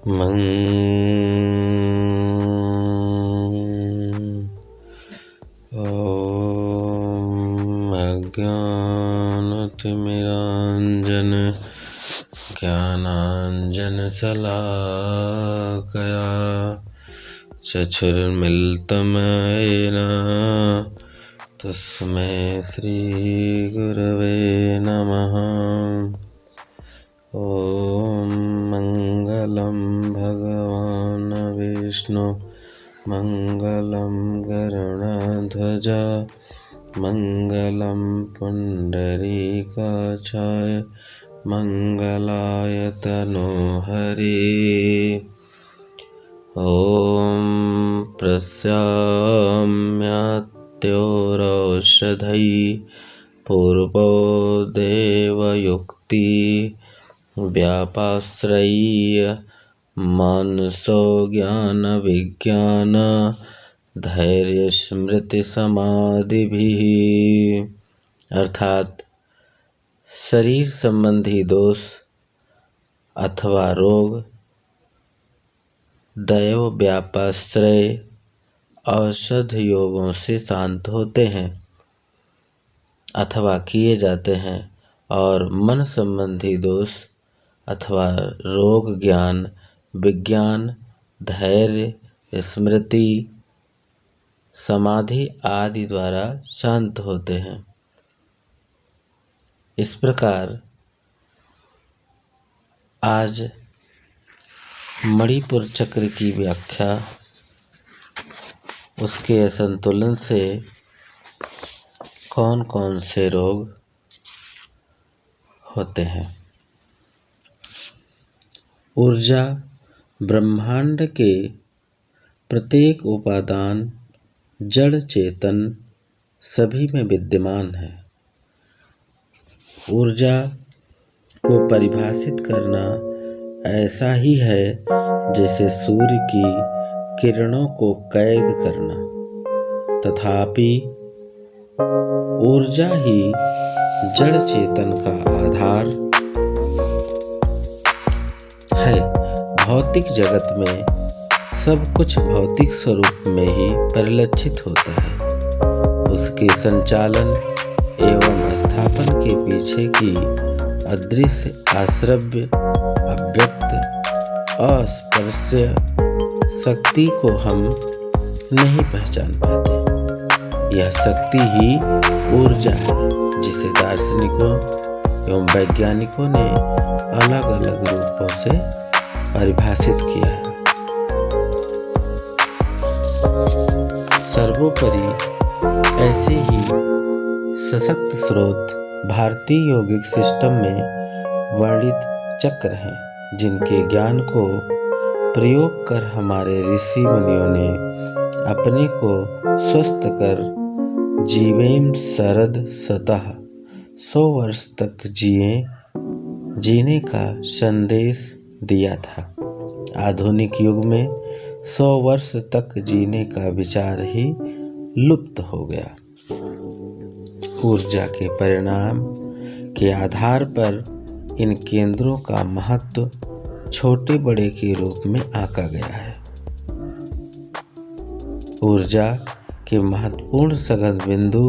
अज्ञानतिमिरान्धन ज्ञानाञ्जनशलाकया चक्षुर्मिलितं येन तस्मै श्रीगुरवे नमः। ॐ मङ्गलं भगवान् विष्णु मङ्गलं गरुडध्वज मङ्गलं पुण्डरीकाक्षाय मङ्गलाय तनोहरि। ॐ प्रशाम्यत्योरौषधै पूर्वो देवयुक्ति व्यापाश्रय्य मानसो ज्ञानविज्ञान धैर्य स्मृति समाधिभिः। अर्थात शरीर संबंधी दोष अथवा रोग दैव व्यापाश्रय औषध योगों से शांत होते हैं अथवा किए जाते हैं, और मन संबंधी दोष अथवा रोग ज्ञान विज्ञान धैर्य स्मृति समाधि आदि द्वारा शांत होते हैं। इस प्रकार आज मणिपुर चक्र की व्याख्या, उसके असंतुलन से कौन कौन से रोग होते हैं। ऊर्जा ब्रह्मांड के प्रत्येक उपादान जड़ चेतन सभी में विद्यमान है। ऊर्जा को परिभाषित करना ऐसा ही है जैसे सूर्य की किरणों को कैद करना। तथापि ऊर्जा ही जड़ चेतन का आधार है। भौतिक जगत में सब कुछ भौतिक स्वरूप में ही परिलक्षित होता है। उसके संचालन एवं स्थापन के पीछे की अदृश्य आश्रव्य अव्यक्त अस्पर्श्य शक्ति को हम नहीं पहचान पाते। यह शक्ति ही ऊर्जा है, जिसे दार्शनिकों एवं वैज्ञानिकों ने अलग अलग रूपों से परिभाषित किया है। सर्वोपरि ऐसे ही सशक्त स्रोत भारतीय यौगिक सिस्टम में वर्णित चक्र हैं, जिनके ज्ञान को प्रयोग कर हमारे ऋषि मुनियों ने अपने को स्वस्थ कर जीवेम शरद सतः 100 वर्ष तक जीने का संदेश दिया था। आधुनिक युग में 100 वर्ष तक जीने का विचार ही लुप्त हो गया। ऊर्जा के परिणाम के आधार पर इन केंद्रों का महत्व छोटे बड़े के रूप में आंका गया है। ऊर्जा के महत्वपूर्ण सघन बिंदु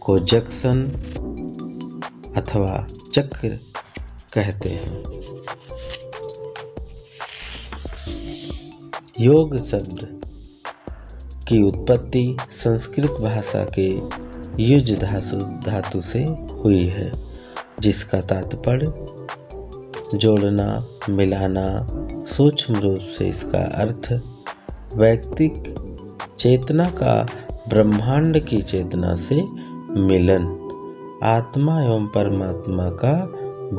को जंक्शन अथवा चक्र कहते हैं। योग शब्द की उत्पत्ति संस्कृत भाषा के युज धातु से हुई है, जिसका तात्पर्य जोड़ना मिलाना। सूक्ष्म रूप से इसका अर्थ वैयक्तिक चेतना का ब्रह्मांड की चेतना से मिलन, आत्मा एवं परमात्मा का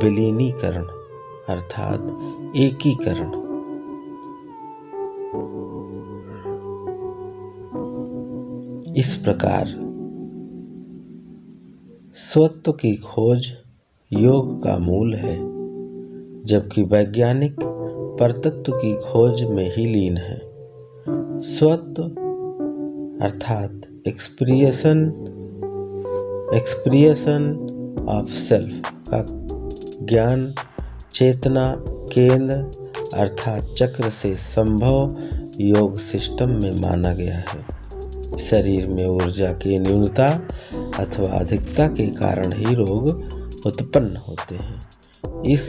विलीनीकरण अर्थात एकीकरण। इस प्रकार स्वत्व की खोज योग का मूल है, जबकि वैज्ञानिक परतत्व की खोज में ही लीन है। स्वत्व अर्थात एक्सप्रिएशन ऑफ सेल्फ का ज्ञान चेतना केंद्र अर्थात चक्र से संभव योग सिस्टम में माना गया है। शरीर में ऊर्जा की न्यूनता अथवा अधिकता के कारण ही रोग उत्पन्न होते हैं। इस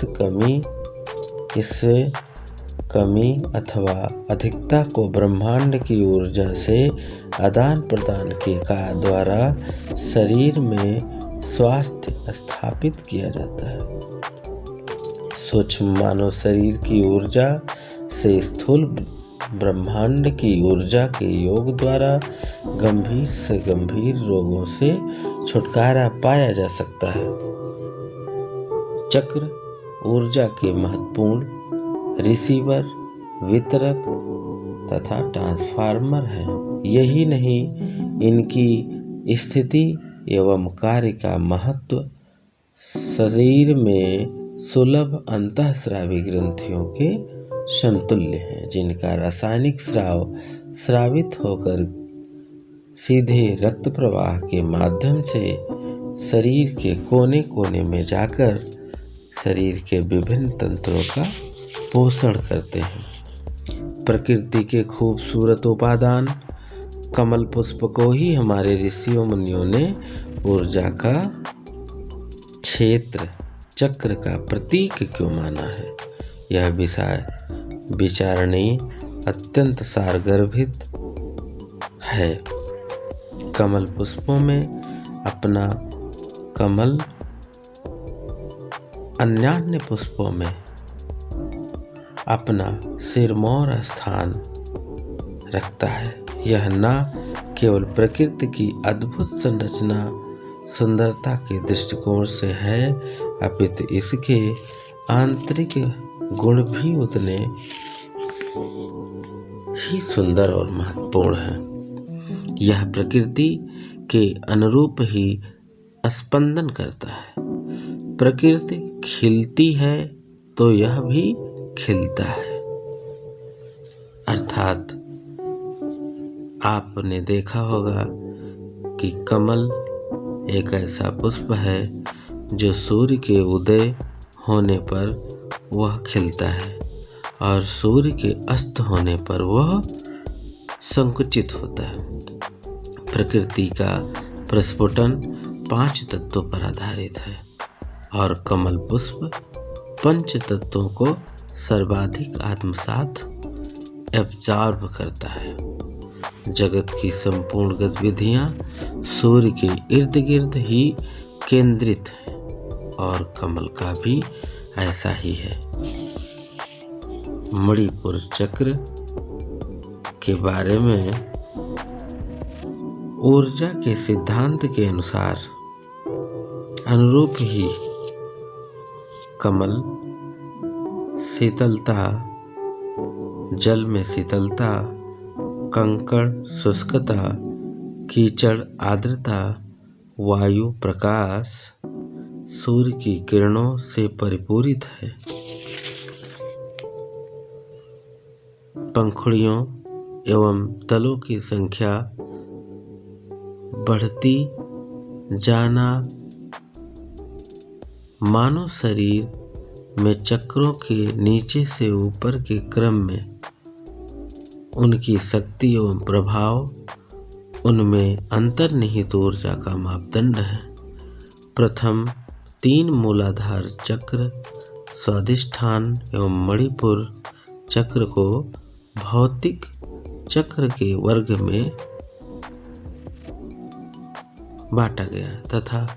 कमी अथवा अधिकता को ब्रह्मांड की ऊर्जा से आदान प्रदान के द्वारा शरीर में स्वास्थ्य स्थापित किया जाता है। सूक्ष्म मानव शरीर की ऊर्जा से स्थूल ब्रह्मांड की ऊर्जा के योग द्वारा गंभीर से गंभीर रोगों से छुटकारा पाया जा सकता है। चक्र ऊर्जा के महत्वपूर्ण रिसीवर, वितरक तथा ट्रांसफार्मर हैं। यही नहीं, इनकी स्थिति एवं कार्य का महत्व शरीर में सुलभ अंतःस्रावी ग्रंथियों के समतुल्य है, जिनका रासायनिक स्राव स्रावित होकर सीधे रक्त प्रवाह के माध्यम से शरीर के कोने कोने में जाकर शरीर के विभिन्न तंत्रों का पोषण करते हैं। प्रकृति के खूबसूरत उपादान कमल पुष्प को ही हमारे ऋषियों मुनियों ने ऊर्जा का क्षेत्र चक्र का प्रतीक क्यों माना है, यह विचारणीय अत्यंत सारगर्भित है। कमल पुष्पों में अपना कमल अन्यान्य पुष्पों में अपना सिरमौर स्थान रखता है। यह न केवल प्रकृति की अद्भुत संरचना सुंदरता के दृष्टिकोण से है, अपितु इसके आंतरिक गुण भी उतने ही सुंदर और महत्वपूर्ण है। यह प्रकृति के अनुरूप ही स्पंदन करता है। प्रकृति खिलती है तो यह भी खिलता है। अर्थात आपने देखा होगा कि कमल एक ऐसा पुष्प है जो सूर्य के उदय होने पर वह खिलता है और सूर्य के अस्त होने पर वह संकुचित होता है। प्रकृति का प्रस्फुटन 5 तत्वों पर आधारित है और कमल पुष्प 5 तत्वों को सर्वाधिक आत्मसात एब्जॉर्ब करता है। जगत की संपूर्ण गतिविधियां सूर्य के इर्द गिर्द ही केंद्रित हैं और कमल का भी ऐसा ही है। मणिपुर चक्र के बारे में ऊर्जा के सिद्धांत के अनुरूप ही कमल शीतलता, जल में शीतलता, कंकड़ शुष्कता, कीचड़ आर्द्रता, वायु प्रकाश, सूर्य की किरणों से परिपूरित है। पंखुड़ियों एवं तलों की संख्या बढ़ती जाना मानव शरीर में चक्रों के नीचे से ऊपर के क्रम में उनकी शक्ति एवं प्रभाव, उनमें अंतर्निहित ऊर्जा का मापदंड है। प्रथम 3 मूलाधार चक्र स्वाधिष्ठान एवं मणिपुर चक्र को भौतिक चक्र के वर्ग में बांटा गया तथा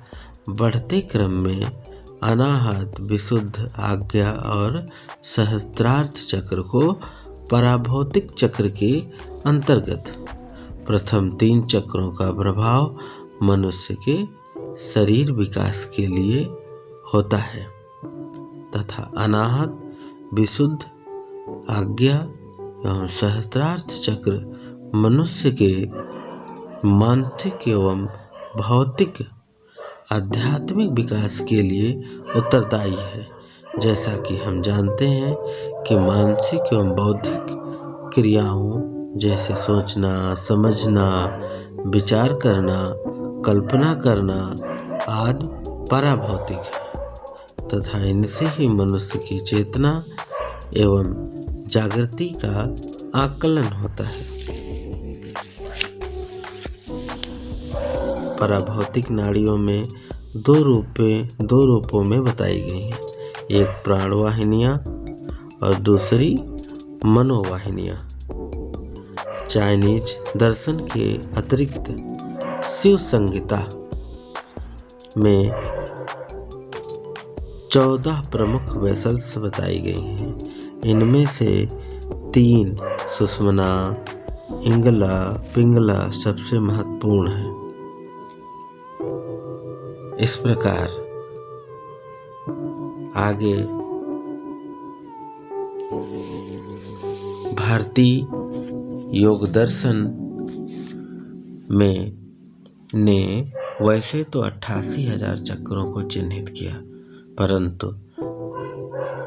बढ़ते क्रम में अनाहत, विशुद्ध, आज्ञा और सहस्त्रार्थ चक्र को पराभौतिक चक्र के अंतर्गत। प्रथम 3 चक्रों का प्रभाव मनुष्य के शरीर विकास के लिए होता है तथा अनाहत, विशुद्ध, आज्ञा एवं सहस्त्रार्थ चक्र मनुष्य के मानसिक एवं भौतिक आध्यात्मिक विकास के लिए उत्तरदायी है। जैसा कि हम जानते हैं कि मानसिक एवं बौद्धिक क्रियाओं जैसे सोचना, समझना, विचार करना, कल्पना करना आदि पराभौतिक है तथा इनसे ही मनुष्य की चेतना एवं जागृति का आकलन होता है। पराभौतिक नाड़ियों में दो रूपों में बताई गई हैं, एक प्राणवाहिनियाँ और दूसरी मनोवाहिनियाँ। चाइनीज दर्शन के अतिरिक्त शिव संहिता में 14 प्रमुख वेसल्स बताई गई हैं। इनमें से 3 सुषुम्ना, इंगला, पिंगला सबसे महत्वपूर्ण है। इस प्रकार आगे भारतीय योग दर्शन में ने वैसे तो 88,000 चक्रों को चिन्हित किया, परंतु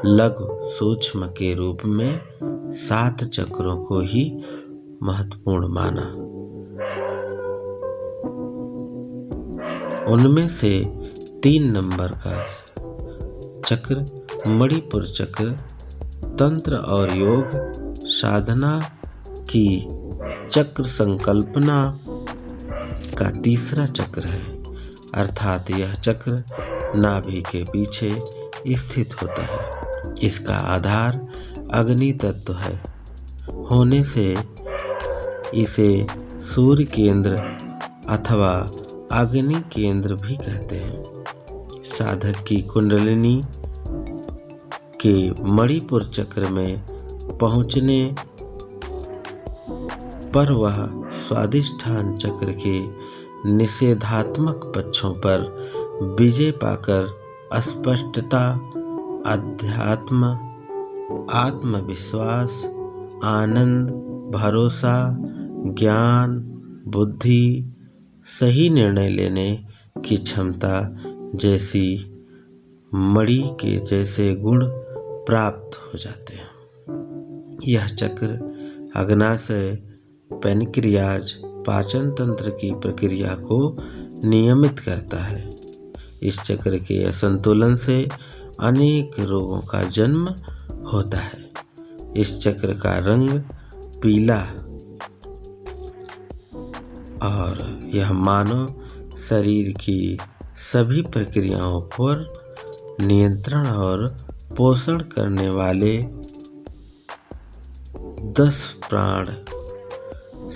लघु सूक्ष्म के रूप में 7 चक्रों को ही महत्वपूर्ण माना। उनमें से 3 नंबर का चक्र मणिपुर चक्र तंत्र और योग साधना की चक्र संकल्पना का तीसरा चक्र है, अर्थात यह चक्र नाभि के पीछे स्थित होता है। इसका आधार अग्नि तत्व है होने से इसे सूर्य केंद्र अथवा अग्नि केंद्र भी कहते हैं। साधक की कुंडलिनी के मणिपुर चक्र में पहुंचने पर वह स्वादिष्ठान चक्र के निषेधात्मक पक्षों पर विजय पाकर स्पष्टता, अध्यात्म, आत्मविश्वास, आनंद, भरोसा, ज्ञान, बुद्धि, सही निर्णय लेने की क्षमता जैसी मणि के जैसे गुण प्राप्त हो जाते हैं। यह चक्र अग्नाशय, पैनक्रियाज, पाचन तंत्र की प्रक्रिया को नियमित करता है। इस चक्र के असंतुलन से अनेक रोगों का जन्म होता है। इस चक्र का रंग पीला और यह मानव शरीर की सभी प्रक्रियाओं पर नियंत्रण और पोषण करने वाले 10 प्राण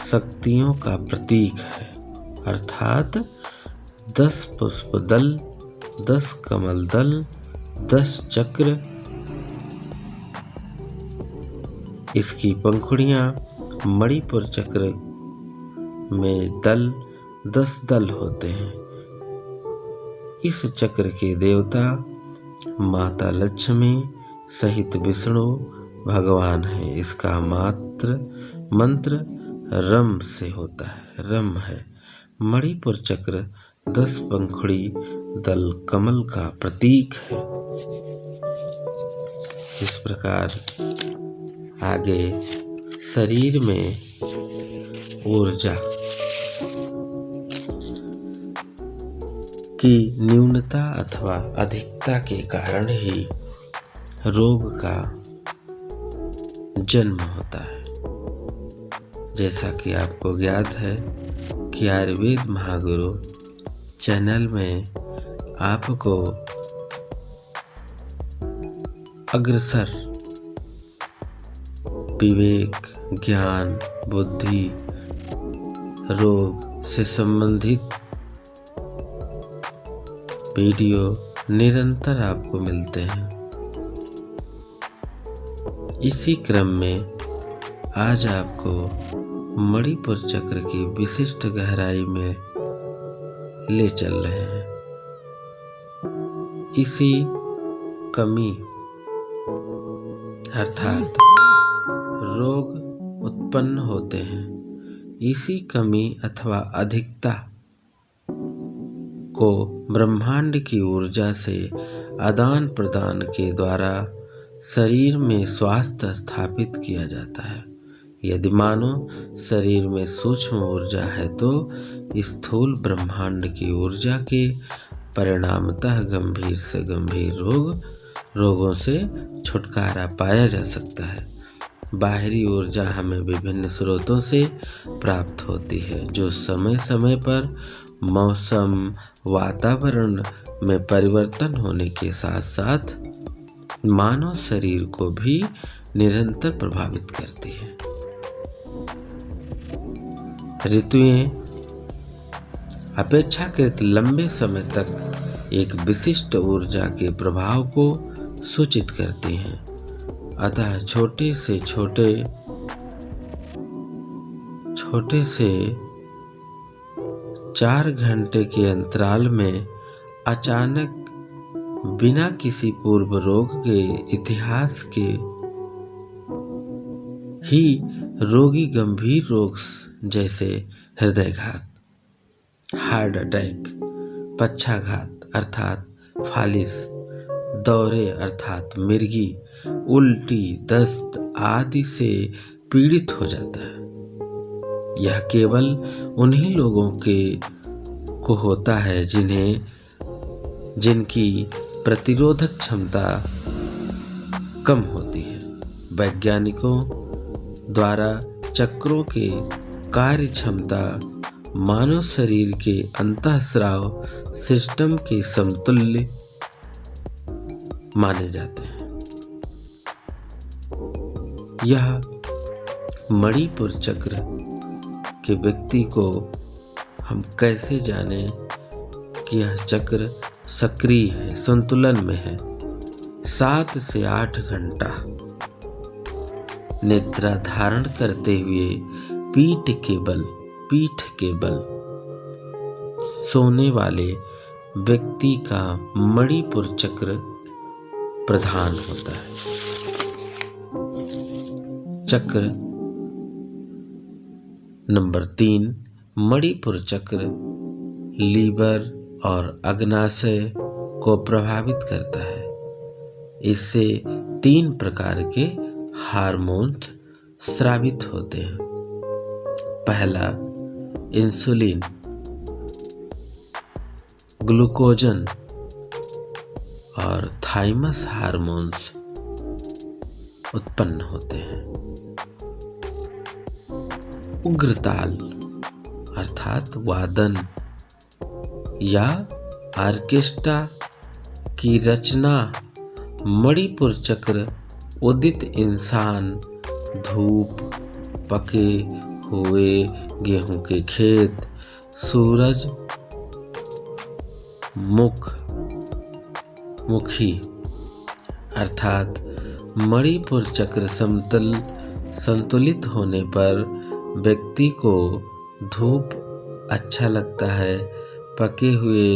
शक्तियों का प्रतीक है, अर्थात 10 पुष्प दल, 10 कमल दल, 10 चक्र। इसकी पंखुड़ियां मणिपुर चक्र में 10 दल होते हैं। इस चक्र के देवता माता लक्ष्मी सहित विष्णु भगवान है। इसका मंत्र रम से होता है, रम है। मणिपुर चक्र 10 पंखुड़ी दल कमल का प्रतीक है। इस प्रकार आगे शरीर में ऊर्जा की न्यूनता अथवा अधिकता के कारण ही रोग का जन्म होता है। जैसा कि आपको ज्ञात है कि आयुर्वेद महागुरु चैनल में आपको अग्रसर विवेक, ज्ञान, बुद्धि, रोग से संबंधित वीडियो निरंतर आपको मिलते हैं। इसी क्रम में आज आपको मणिपुर चक्र की विशिष्ट गहराई में ले चल रहे हैं। इसी कमी अर्थात रोग उत्पन्न होते हैं। इसी कमी अथवा अधिकता को ब्रह्मांड की ऊर्जा से आदान प्रदान के द्वारा शरीर में स्वास्थ्य स्थापित किया जाता है। यदि मानव शरीर में सूक्ष्म ऊर्जा है तो स्थूल ब्रह्मांड की ऊर्जा के परिणामतः गंभीर से गंभीर रोग रोगों से छुटकारा पाया जा सकता है। बाहरी ऊर्जा हमें विभिन्न स्रोतों से प्राप्त होती है, जो समय समय पर मौसम, वातावरण में परिवर्तन होने के साथ साथ मानव शरीर को भी निरंतर प्रभावित करती है। ऋतुएं अपेक्षाकृत लंबे समय तक एक विशिष्ट ऊर्जा के प्रभाव को सूचित करती हैं। अतः छोटे से 4 घंटे के अंतराल में अचानक बिना किसी पूर्व रोग के इतिहास के ही रोगी गंभीर रोग जैसे हृदयघात, हार्ट अटैक, पक्षाघात अर्थात फालिस, दौरे अर्थात मिर्गी, उल्टी, दस्त आदि से पीड़ित हो जाता है। यह केवल उन्हीं लोगों को होता है जिनकी प्रतिरोधक क्षमता कम होती है। वैज्ञानिकों द्वारा चक्रों के कार्य क्षमता मानव शरीर के अंतःस्राव सिस्टम के समतुल्य माने जाते हैं। यह मणिपुर चक्र के व्यक्ति को हम कैसे जाने कि यह चक्र सक्रिय है, संतुलन में है। 7 से 8 घंटा निद्रा धारण करते हुए पीठ के बल सोने वाले व्यक्ति का मणिपुर चक्र प्रधान होता है। चक्र नंबर 3, मणिपुर चक्र लीवर और अग्नाशय को प्रभावित करता है। इससे 3 प्रकार के हार्मोन्स स्रावित होते हैं। पहला, इंसुलिन, ग्लूकोजन और थाइमस हार्मोन्स उत्पन्न होते हैं। उग्रताल अर्थात वादन या ऑर्केस्ट्रा की रचना मणिपुर चक्र उदित इंसान, धूप, पके हुए गेहूं के खेत, सूरज मुखी अर्थात मणिपुर चक्र संतुलित होने पर व्यक्ति को धूप अच्छा लगता है, पके हुए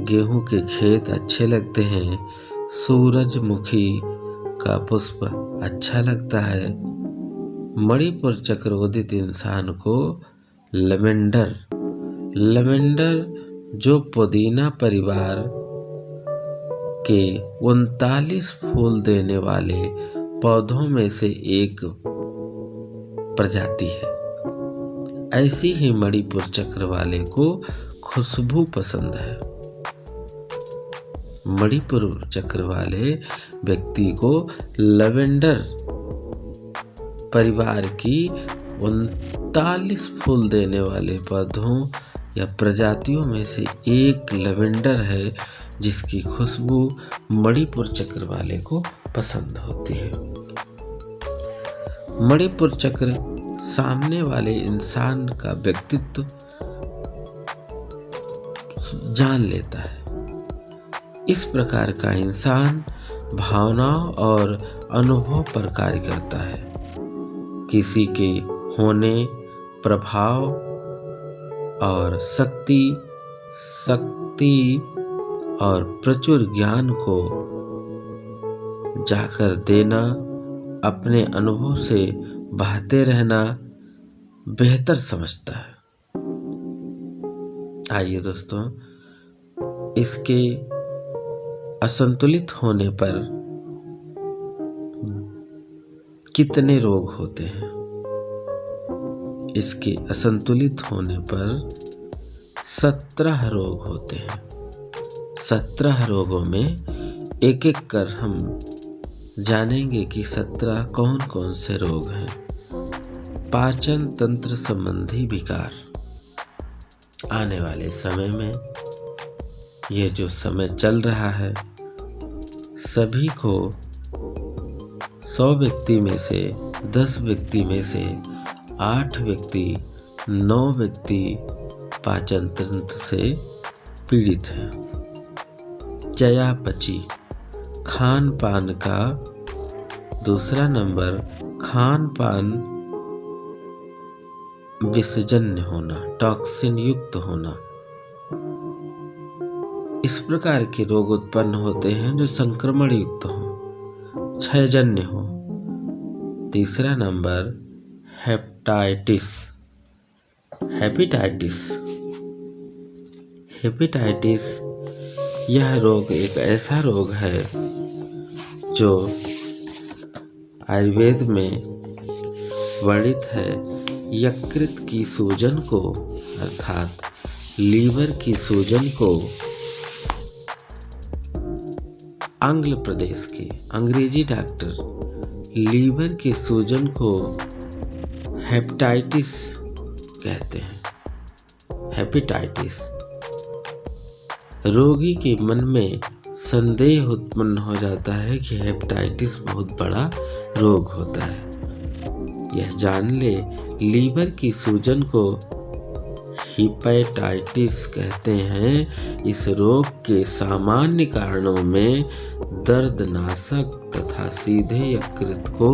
गेहूं के खेत अच्छे लगते हैं, सूरजमुखी का पुष्प अच्छा लगता है। मणिपुर चक्र उदित इंसान को लेवेंडर जो पुदीना परिवार के 39 फूल देने वाले पौधों में से एक प्रजाति है। ऐसी ही मणिपुर चक्र वाले को खुशबू पसंद है। मणिपुर चक्र वाले व्यक्ति को लेवेंडर परिवार की 39 फूल देने वाले पौधों या प्रजातियों में से एक लेवेंडर है, जिसकी खुशबू मणिपुर चक्र वाले को पसंद होती है। मणिपुर चक्र सामने वाले इंसान का व्यक्तित्व जान लेता है। इस प्रकार का इंसान भावनाओं और अनुभव पर कार्य करता है। किसी के होने, प्रभाव और शक्ति और प्रचुर ज्ञान को जाकर देना, अपने अनुभव से बहते रहना बेहतर समझता है। आइए दोस्तों, इसके असंतुलित होने पर कितने रोग होते हैं? इसके असंतुलित होने पर 17 रोग होते हैं। 17 रोगों में एक एक कर हम जानेंगे कि 17 कौन कौन से रोग हैं। पाचन तंत्र संबंधी विकार। आने वाले समय में ये जो समय चल रहा है, सभी को 100 व्यक्ति में से 10 व्यक्ति में से 8 व्यक्ति 9 व्यक्ति पाचन तंत्र से पीड़ित हैं। चयापचय, खान पान का दूसरा नंबर, खान पान विषजन्य होना, टॉक्सिन युक्त होना। इस प्रकार के रोग उत्पन्न होते हैं जो संक्रमण युक्त हो, क्षयजन्य हो। तीसरा नंबर हेपेटाइटिस। हेपेटाइटिस यह रोग एक ऐसा रोग है जो आयुर्वेद में वर्णित है। यकृत की सूजन को अर्थात लीवर की सूजन को आंग्ल प्रदेश के अंग्रेजी डॉक्टर लीवर की सूजन को हेपेटाइटिस कहते हैं। हेपेटाइटिस रोगी के मन में संदेह उत्पन्न हो जाता है कि हेपेटाइटिस बहुत बड़ा रोग होता है। यह जान ले, लीवर की सूजन को हेपेटाइटिस कहते हैं। इस रोग के सामान्य कारणों में दर्दनाशक तथा सीधे यकृत को,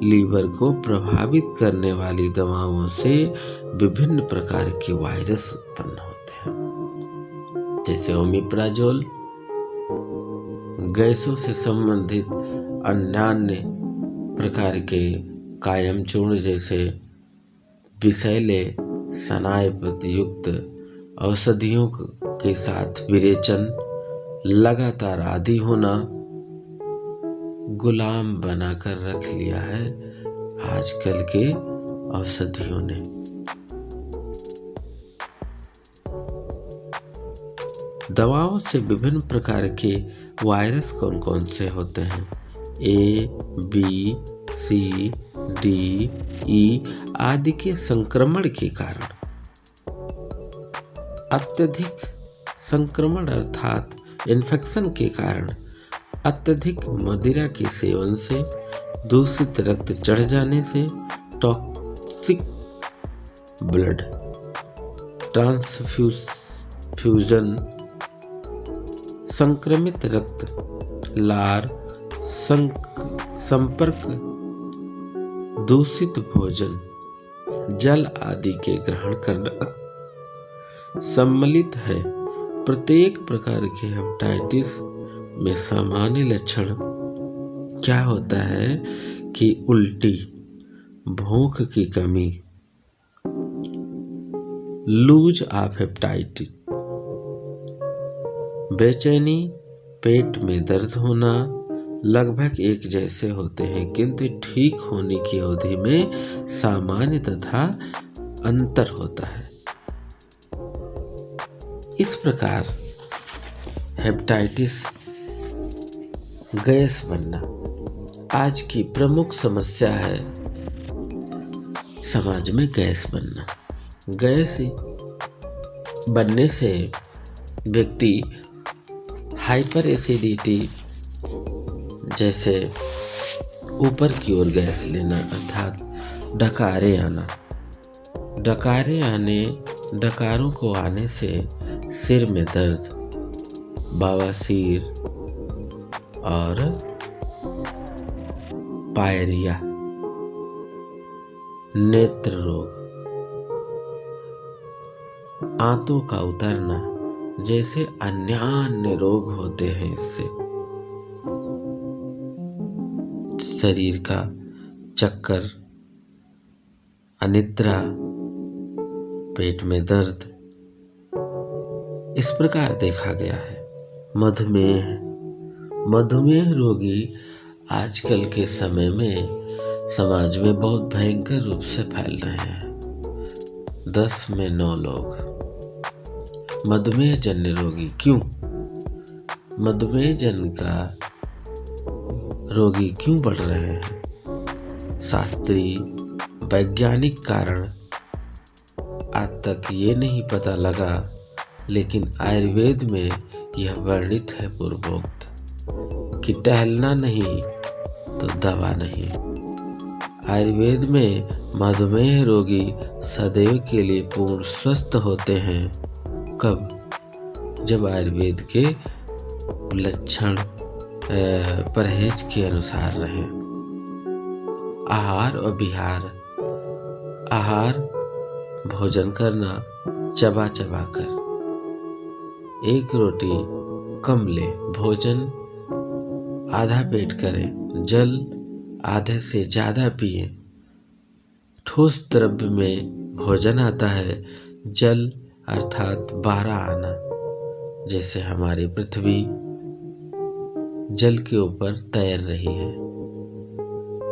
लीवर को प्रभावित करने वाली दवाओं से विभिन्न प्रकार के वायरस उत्पन्न होते हैं, जैसे ओमिप्राजोल। गैसों से संबंधित अन्य प्रकार के कायम चूर्ण जैसे विषैले स्नायुपद युक्त औषधियों के साथ विरेचन, लगातार आदी होना गुलाम बनाकर रख लिया है आजकल के औषधियों ने। दवाओं से विभिन्न प्रकार के वायरस कौन कौन से होते हैं? A, B, C, D, E आदि के संक्रमण के कारण, अत्यधिक संक्रमण अर्थात इन्फेक्शन के कारण, अत्यधिक मदिरा के सेवन से, दूषित रक्त चढ़ जाने से, टॉक्सिक ब्लड ट्रांसफ्यूजन, संक्रमित रक्त, लार, संपर्क, दूषित भोजन, जल आदि के ग्रहण करना सम्मिलित है। प्रत्येक प्रकार के हेपेटाइटिस में सामान्य लक्षण क्या होता है कि उल्टी, भूख की कमी, लूज ऑफ हेपेटाइटिस, बेचैनी, पेट में दर्द होना लगभग एक जैसे होते हैं, किंतु ठीक होने की अवधि में सामान्य तथा अंतर होता है। इस प्रकार हेपेटाइटिस, गैस बनना आज की प्रमुख समस्या है। समाज में गैस बनना, गैस बनने से व्यक्ति हाइपर एसिडिटी जैसे ऊपर की ओर गैस लेना अर्थात डकारे आना, डकारों को आने से सिर में दर्द, बवासीर और पायरिया, नेत्र रोग, आंतों का उतरना जैसे अन्य रोग होते हैं। इससे शरीर का चक्कर, अनिद्रा, पेट में दर्द इस प्रकार देखा गया है। मधुमेह रोगी आजकल के समय में समाज में बहुत भयंकर रूप से फैल रहे हैं। 10 में 9 लोग मधुमेह जन्य रोगी। क्यों? मधुमेह जन्य का रोगी क्यों बढ़ रहे हैं? शास्त्रीय वैज्ञानिक कारण आज तक ये नहीं पता लगा, लेकिन आयुर्वेद में यह वर्णित है पूर्वोक्त कि टहलना नहीं तो दवा नहीं। आयुर्वेद में मधुमेह रोगी सदैव के लिए पूर्ण स्वस्थ होते हैं। कब? जब आयुर्वेद के लक्षण परहेज के अनुसार रहें। आहार और विहार। आहार भोजन करना चबा चबा कर, एक रोटी कम ले, भोजन आधा पेट करें, जल आधे से ज़्यादा पिए। ठोस द्रव्य में भोजन आता है, जल अर्थात 12 आना। जैसे हमारी पृथ्वी जल के ऊपर तैर रही है,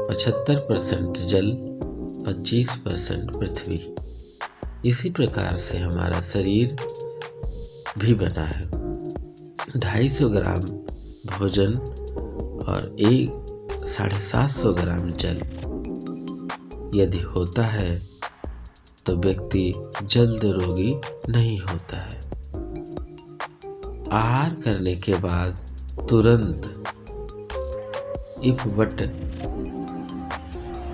75% जल, 25% पृथ्वी। इसी प्रकार से हमारा शरीर भी बना है। 250 ग्राम भोजन और 750 ग्राम जल यदि होता है तो व्यक्ति जल्द रोगी नहीं होता है। आहार करने के बाद तुरंत इफबट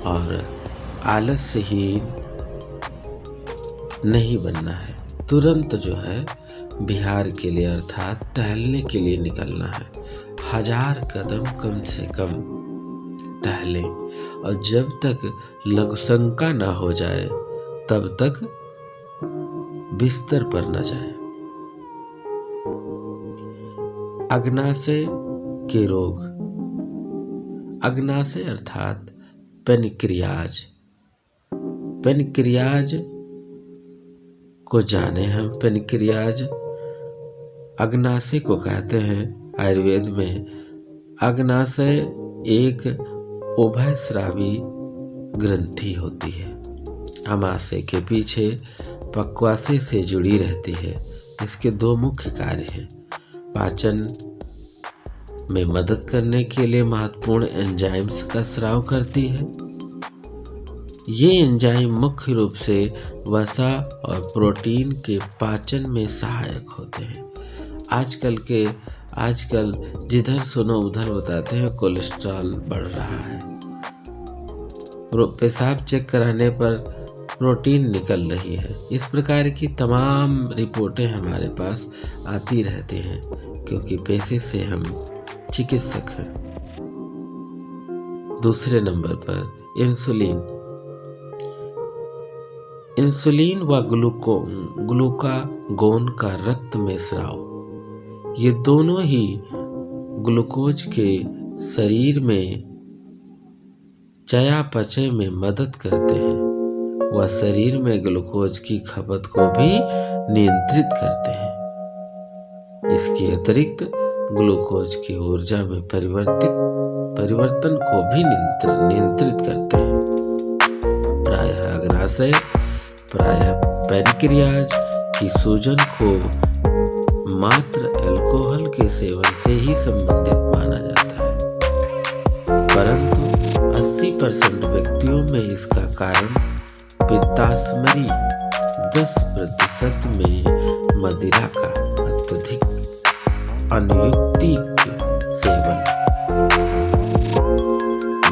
और आलस्यहीन नहीं बनना है। तुरंत जो है विहार के लिए अर्थात टहलने के लिए निकलना है। 1000 कदम कम से कम टहलें और जब तक लघुशंका ना हो जाए तब तक बिस्तर पर न जाए। अग्नाशय के रोग। अग्नाशय अर्थात पेनक्रियाज। पेनक्रियाज को जाने हम। पेनक्रियाज अग्नाशय को कहते हैं। आयुर्वेद में अग्नाशय एक उभयस्रावी ग्रंथि होती है। अमाशय के पीछे पक्वाशय से जुड़ी रहती है। इसके 2 मुख्य कार्य हैं। पाचन में मदद करने के लिए महत्वपूर्ण एंजाइम्स का स्राव करती है। ये एंजाइम मुख्य रूप से वसा और प्रोटीन के पाचन में सहायक होते हैं। आजकल जिधर सुनो उधर बताते हैं कोलेस्ट्रॉल बढ़ रहा है। पेशाब चेक कराने पर प्रोटीन निकल रही है। इस प्रकार की तमाम रिपोर्टें हमारे पास आती रहती हैं, क्योंकि पेशे से हम चिकित्सक हैं। दूसरे नंबर पर इंसुलिन। इंसुलिन व ग्लूकागोन का रक्त में स्राव, ये दोनों ही ग्लूकोज के शरीर में चयापचय में मदद करते हैं। वह शरीर में ग्लूकोज की खपत को भी नियंत्रित करते हैं। इसके अतिरिक्त ग्लूकोज की ऊर्जा में परिवर्तन को भी नियंत्रित करते हैं। प्रायः अग्नाशय, प्रायः पेनक्रियाज की सूजन को मात्र अल्कोहल के सेवन से ही संबंधित माना जाता है, परंतु 80% व्यक्तियों में इसका कारण पित्ताशयरी, 10% में मदिरा का अत्यधिक अनयुक्तिक सेवन,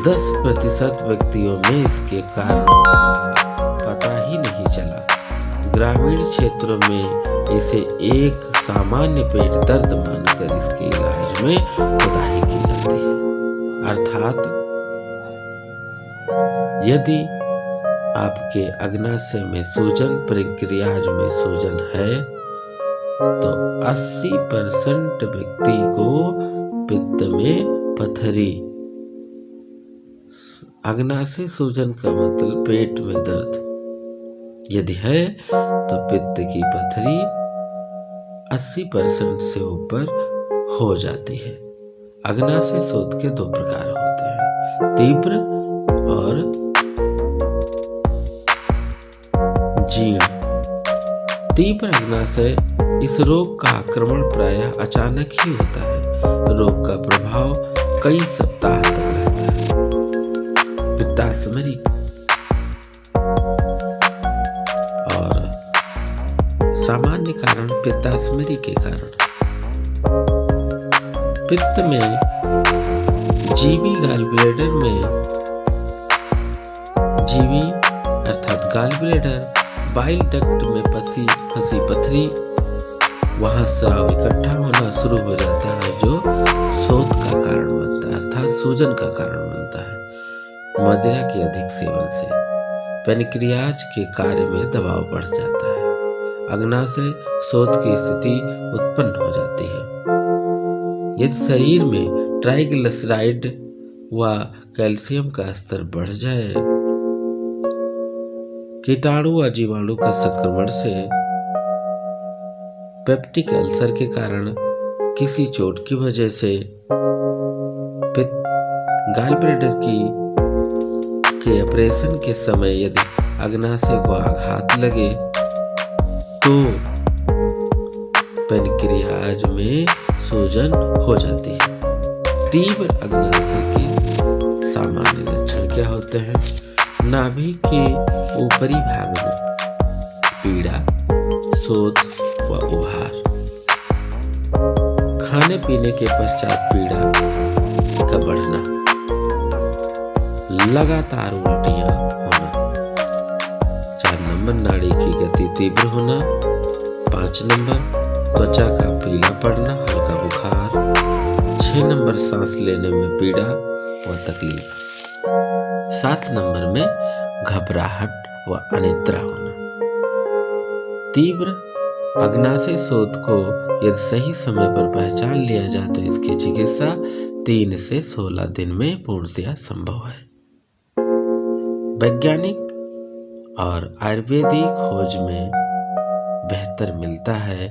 10% व्यक्तियों में इसके कारण पता ही नहीं चला। ग्रामीण क्षेत्रों में इसे एक सामान्य पेट दर्द मानकर इसके इलाज में कोताही की जाती है। अर्थात यदि आपके अग्नाशय में सूजन, पेनक्रियाज में सूजन है, तो 80% व्यक्ति को पित्त में पथरी। अग्नाशय सूजन का मतलब पेट में दर्द यदि है तो पित्त की पथरी 80% से ऊपर हो जाती है। अग्नाशय शोथ के 2 प्रकार होते हैं, तीव्र और जीर्ण। तीव्र अग्नाशय, इस रोग का आक्रमण प्रायः अचानक ही होता है। रोग का प्रभाव कई सप्ताह तक रहता है। पित्तास्मरी और सामान्य कारण पित्तास्मरी के कारण पित्त में जीवी गॉल ब्लैडर में जीवी अर्थात गॉल ब्लैडर बाइल डक्ट में फंसी पथरी, वहां स्राव इकट्ठा होना शुरू हो जाता है जो शोथ का कारण बनता है अर्थात सूजन का कारण बनता है। मदिरा के अधिक सेवन से पैनक्रियाज के कार्य में दबाव बढ़ जाता है, अग्नाशय शोथ की स्थिति उत्पन्न हो जाती है। यदि शरीर में ट्राइग्लिसराइड व कैल्शियम का स्तर बढ़ जाए, कीटाणु व जीवाणु के संक्रमण से, पेप्टिक अल्सर के कारण, किसी चोट की वजह से, गॉल ब्लैडर के ऑपरेशन के समय यदि अग्नाशय को आघात लगे तो पैनक्रियाज में सूजन हो जाती है। तीव्र अग्नाशय के सामान्य लक्षण क्या होते हैं? नाभि के ऊपरी भाग में पीड़ा, शोथ व उभार, खाने पीने के पश्चात पीड़ा का बढ़ना, लगातार उल्टियां होना। 4 नंबर नाड़ी की गति तीव्र होना। 5 नंबर त्वचा का पीला पड़ना, हल्का बुखार। 6 नंबर सांस लेने में पीड़ा व तकलीफ। 7 नंबर में घबराहट व अनिद्रा होना। तीव्र अग्नाशय शोथ को यदि सही समय पर पहचान लिया जाए तो इसकी चिकित्सा 3 से 16 दिन में पूर्णतया संभव है। वैज्ञानिक और आयुर्वेदिक खोज में बेहतर मिलता है,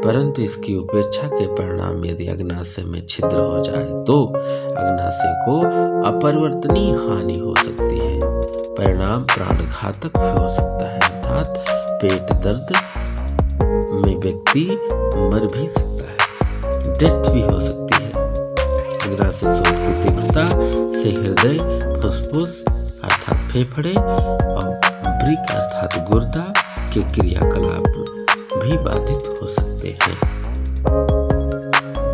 परंतु इसकी उपेक्षा के परिणाम यदि अग्नाशय में छिद्र हो जाए तो अग्नाशय को अपरिवर्तनीय हानि हो सकती है। परिणाम प्राणघातक भी हो सकता है अर्थात पेट दर्द में व्यक्ति मर भी सकता है, डेथ भी हो सकती है। अग्नाशय शोथ की तीव्रता से हृदय, फुसफुस अर्थात फेफड़े और वृक्क अर्थात गुर्दा के क्रियाकलाप भी बाधित हो सकते हैं।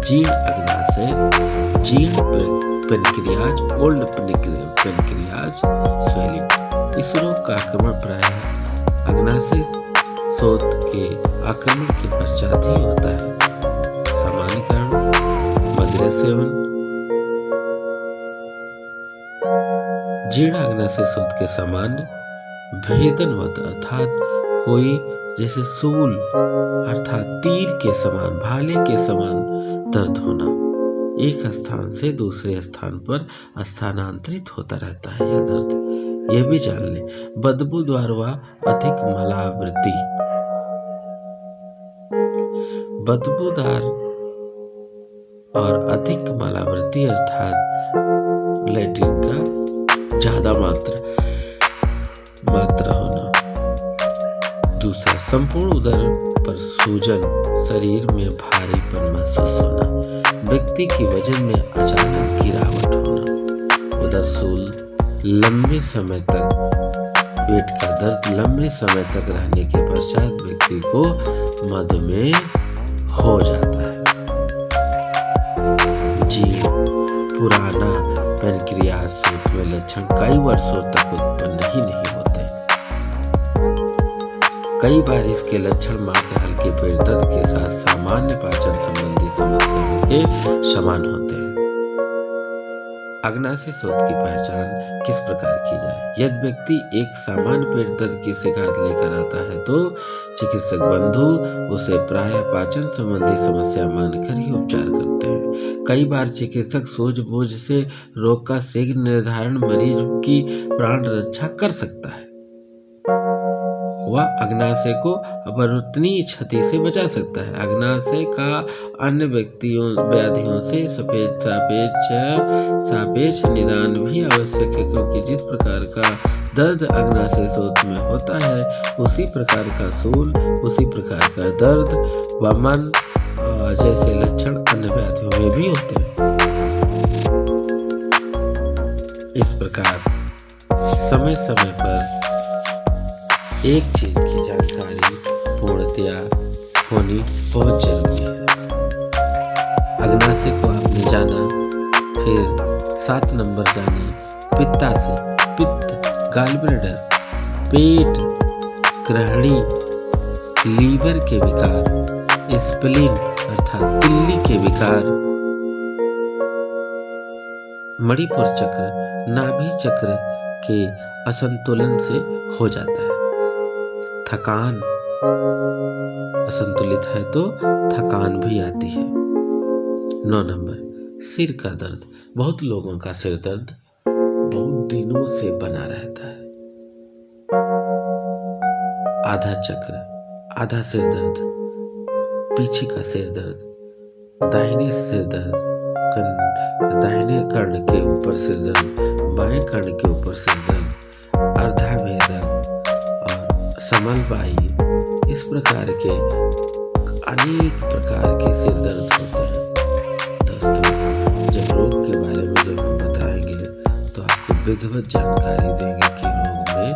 जीर्ण अग्नाशय, जीर्ण पैनक्रियाज, ओल्ड पैनक्रियाज स्वेलिंग। इस रोग का आक्रमण प्रायः अग्नाशय शोथ के आक्रमण के पश्चात ही होता है। सामान्य कारण मदिरा सेवन। जीर्ण अग्नाशय शोथ के सामान्य भेदनवत अर्थात कोई जैसे सूल अर्थात तीर के समान, भाले के समान दर्द होना, एक स्थान से दूसरे स्थान पर स्थानांतरित होता रहता है यह दर्द। यह भी जान लें, बदबूदार व अधिक मलावृत्ति। बदबूदार और अधिक मलावृत्ति अर्थात लैट्रिन का ज्यादा मात्रा होना। दूसरा, संपूर्ण उदर पर सूजन, शरीर में भारीपन महसूस होना, व्यक्ति की वजन में अचानक गिरावट होना, उदरसूल लंबे समय तक, पेट का दर्द लंबे समय तक रहने के पश्चात व्यक्ति को मधुमेह हो जाता है। जीर्ण पुराना पैनक्रियाज शोथ में लक्षण कई वर्षों तक उत्पन्न ही नहीं होते। कई बार इसके लक्षण मात्र हल्के पेट दर्द के साथ सामान्य पाचन संबंधी समस्याओं के समान होते हैं। अग्नाशय शोथ की पहचान किस प्रकार की जाए? यदि व्यक्ति एक सामान्य पेट दर्द की शिकायत लेकर आता है तो चिकित्सक बंधु उसे प्रायः पाचन संबंधी समस्या मानकर ही उपचार करते हैं। कई बार चिकित्सक सूझबूझ से रोग का शीघ्र निर्धारण मरीज की प्राण रक्षा कर सकता है। वह अग्नाशय को अपरिवर्तनीय क्षति से बचा सकता है। अग्नाशय का अन्य व्याधियों से सापेक्ष निदान भी आवश्यक है, क्योंकि जिस प्रकार का दर्द अग्नाशय शोथ में होता है उसी प्रकार का सूल, उसी प्रकार का दर्द, वमन जैसे लक्षण अन्य व्याधियों में भी होते हैं। इस प्रकार समय समय पर एक चीज की जानकारी पूर्णतया होनी बहुत जरूरी है। अग्नाशय को आपने जाना, फिर 7 नंबर जाने पित्ताशय, पित्त, गॉलब्लैडर, पेट, ग्रहणी, लीवर के विकार, स्प्लीन अर्थात तिल्ली के विकार, मणिपुर चक्र, नाभि चक्र के असंतुलन से हो जाता है। थकान, असंतुलित है तो थकान भी आती है। 9 नंबर सिर का दर्द। बहुत लोगों का सिर दर्द बहुत दिनों से बना रहता है। आधा चक्र, आधा सिर दर्द, पीछे का सिर दर्द, दाहिने सिर दर्द, दाहिने कर्ण के ऊपर सिर दर्द, बाएं कर्ण के ऊपर सिर दर्द, अर्धावेदक और समलवायी, इस प्रकार के अनेक प्रकार के सिर दर्द होते हैं। दोस्तों, जब रोग के बारे में जब हम बताएंगे तो आपको विधिवत जानकारी देंगे कि रोग में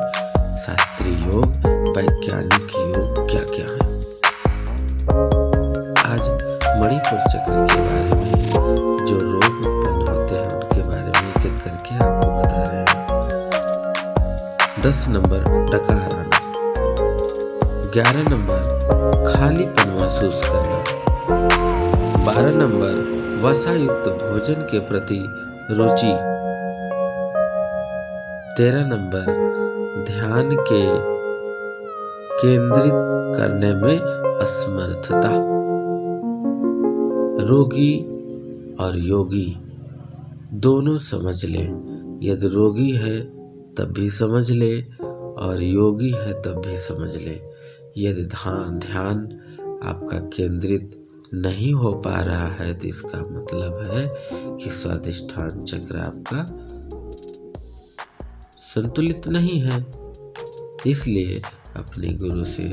शास्त्रीय योग, वैज्ञानिक योग क्या क्या है। आज मणिपुर चक्र के बारे में जो रोग उत्पन्न होते हैं उनके बारे में एक एक करके आपको बता रहे हैं। 10 नंबर डकार आना, 11 नंबर खालीपन महसूस करना, 12 नंबर वसायुक्त भोजन के प्रति रुचि, 13 नंबर ध्यान के केंद्रित करने में असमर्थता। रोगी और योगी दोनों समझ लें। यदि रोगी है तब भी समझ ले और योगी है तब भी समझ ले। यदि ध्यान आपका केंद्रित नहीं हो पा रहा है तो इसका मतलब है कि स्वादिष्ठान चक्र आपका संतुलित नहीं है। इसलिए अपने गुरु से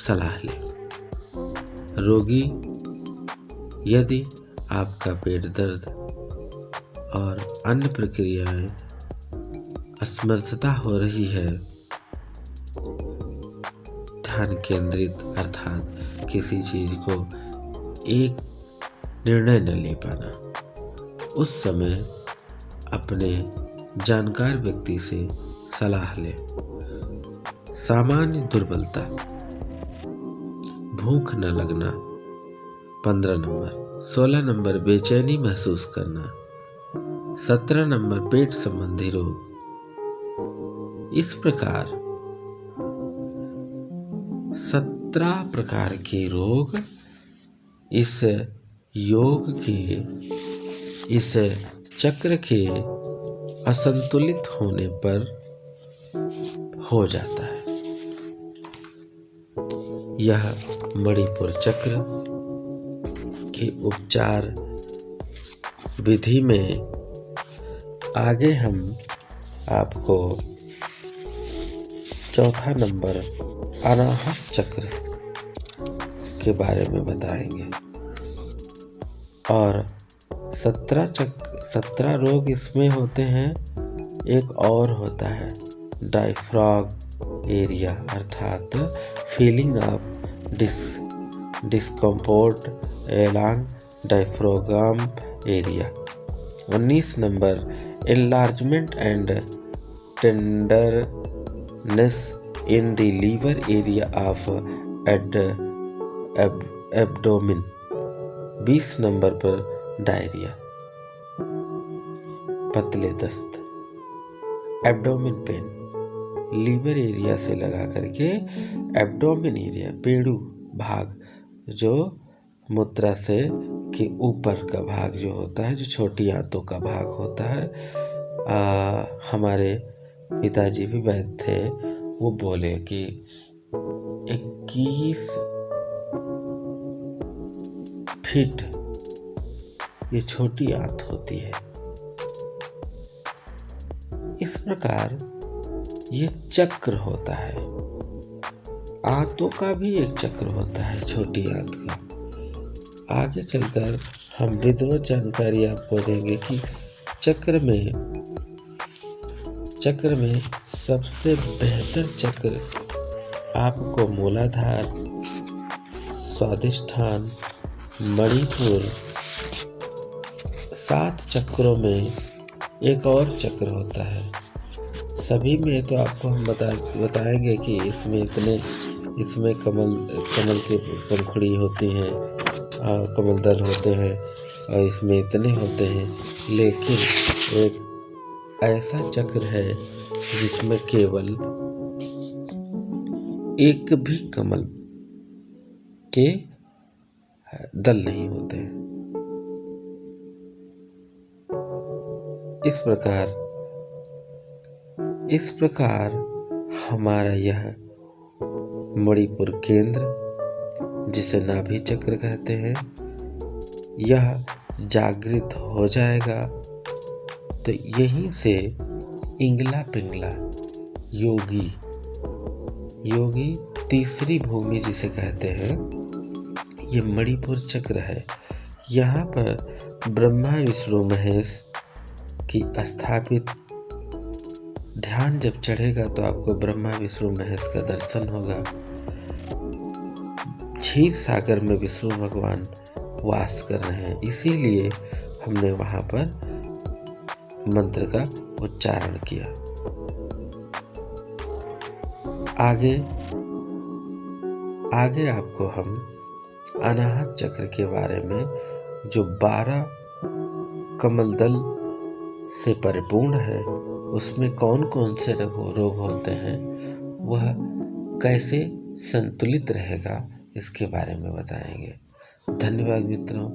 सलाह लें। रोगी, यदि आपका पेट दर्द और अन्य प्रक्रियाएं असमर्थता हो रही है, ध्यान केंद्रित अर्थात किसी चीज को एक निर्णय न ले पाना, उस समय अपने जानकार व्यक्ति से सलाह लें। सामान्य दुर्बलता, भूख न लगना 15 नंबर, 16 नंबर बेचैनी महसूस करना, 17 नंबर पेट संबंधी रोग। इस प्रकार 17 प्रकार के रोग इस योग के, इस चक्र के असंतुलित होने पर हो जाता है। यह मणिपुर चक्र के उपचार विधि में आगे हम आपको चौथा नंबर अनाहत चक्र के बारे में बताएंगे। और 17 रोग इसमें होते हैं। एक और होता है डायफ्राग एरिया अर्थात feeling of discomfort along diaphragm area. 19 number enlargement and tenderness in the liver area of abdomen. 20 number पर डायरिया, पतले दस्त, एब्डोमेन पेन, लीवर एरिया से लगा करके एब्डोमेन एरिया, पेड़ू भाग जो मूत्राशय के ऊपर का भाग जो होता है, जो छोटी आंतों का भाग होता है। हमारे पिताजी भी वैद्य थे, वो बोले कि 21 फीट ये छोटी आंत होती है। इस प्रकार ये चक्र होता है। आंतों का भी एक चक्र होता है, छोटी आंत का। आगे चलकर हम विधिवत जानकारी आपको देंगे कि चक्र में सबसे बेहतर चक्र आपको मूलाधार, स्वादिष्ठान, मणिपुर, 7 चक्रों में एक और चक्र होता है। सभी में तो आपको हम बताएंगे कि इसमें कमल की पंखुड़ी होती हैं, कमल दल होते हैं और इसमें इतने होते हैं। लेकिन एक ऐसा चक्र है जिसमें केवल एक भी कमल के दल नहीं होते हैं। इस प्रकार हमारा यह मणिपुर केंद्र, जिसे नाभि चक्र कहते हैं, यह जागृत हो जाएगा तो यहीं से इंगला पिंगला योगी तीसरी भूमि जिसे कहते हैं, ये मणिपुर चक्र है। यहाँ पर ब्रह्मा विष्णु महेश की स्थापित ध्यान जब चढ़ेगा तो आपको ब्रह्मा विष्णु महेश का दर्शन होगा। क्षीर सागर में विष्णु भगवान वास कर रहे हैं, इसीलिए हमने वहां पर मंत्र का उच्चारण किया। आगे आपको हम अनाहत चक्र के बारे में, जो 12 कमल दल से परिपूर्ण है, उसमें कौन कौन से रोग होते हैं, वह कैसे संतुलित रहेगा, इसके बारे में बताएंगे। धन्यवाद मित्रों।